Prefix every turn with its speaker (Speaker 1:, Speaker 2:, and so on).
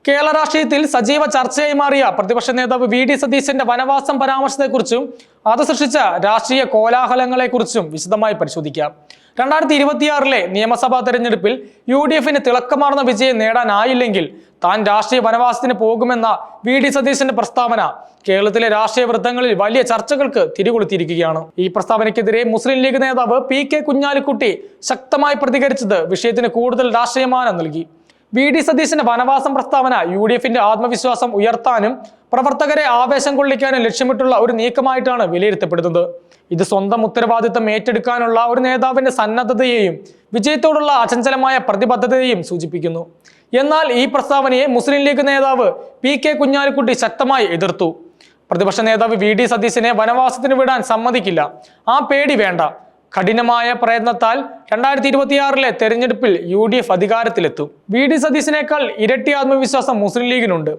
Speaker 1: കേരള രാഷ്ട്രീയത്തിൽ സജീവ ചർച്ചയായി മാറിയ പ്രതിപക്ഷ നേതാവ് വി.ഡി. സതീശന്റെ വനവാസം പരാമർശത്തെക്കുറിച്ചും അത് സൃഷ്ടിച്ച രാഷ്ട്രീയ കോലാഹലങ്ങളെക്കുറിച്ചും വിശദമായി പരിശോധിക്കാം. 2026 നിയമസഭാ തെരഞ്ഞെടുപ്പിൽ UDFന് തിളക്കമാർന്ന വിജയം നേടാനായില്ലെങ്കിൽ താൻ രാഷ്ട്രീയ വനവാസത്തിന് പോകുമെന്ന വി.ഡി. സതീശന്റെ പ്രസ്താവന കേരളത്തിലെ രാഷ്ട്രീയ വൃത്തങ്ങളിൽ വലിയ ചർച്ചകൾക്ക് തിരികൊളുത്തിയിരിക്കുകയാണ്. ഈ പ്രസ്താവനയ്ക്കെതിരെ മുസ്ലിം ലീഗ് നേതാവ് P.K. കുഞ്ഞാലിക്കുട്ടി ശക്തമായി പ്രതികരിച്ചത് വിഷയത്തിന് കൂടുതൽ രാഷ്ട്രീയമാനം നൽകി. വി.ഡി. സതീശന്റെ വനവാസം പ്രസ്താവന UDFന്റെ ആത്മവിശ്വാസം ഉയർത്താനും പ്രവർത്തകരെ ആവേശം കൊള്ളിക്കാനും ലക്ഷ്യമിട്ടുള്ള ഒരു നീക്കമായിട്ടാണ് വിലയിരുത്തപ്പെടുന്നത്. ഇത് സ്വന്തം ഉത്തരവാദിത്തം ഏറ്റെടുക്കാനുള്ള ഒരു നേതാവിന്റെ സന്നദ്ധതയെയും വിജയത്തോടുള്ള അചഞ്ചലമായ പ്രതിബദ്ധതയെയും സൂചിപ്പിക്കുന്നു. എന്നാൽ ഈ പ്രസ്താവനയെ മുസ്ലിം ലീഗ് നേതാവ് P.K. കുഞ്ഞാലിക്കുട്ടി ശക്തമായി എതിർത്തു. പ്രതിപക്ഷ നേതാവ് വി.ഡി. സതീശനെ വനവാസത്തിന് വിടാൻ സമ്മതിക്കില്ല, ആ പേടി വേണ്ട. കഠിനമായ പ്രയത്നത്താൽ 2026 തെരഞ്ഞെടുപ്പിൽ UDF അധികാരത്തിലെത്തും. വി.ഡി. സതീശനേക്കാൾ ഇരട്ടി ആത്മവിശ്വാസം മുസ്ലിം ലീഗിനുണ്ട്.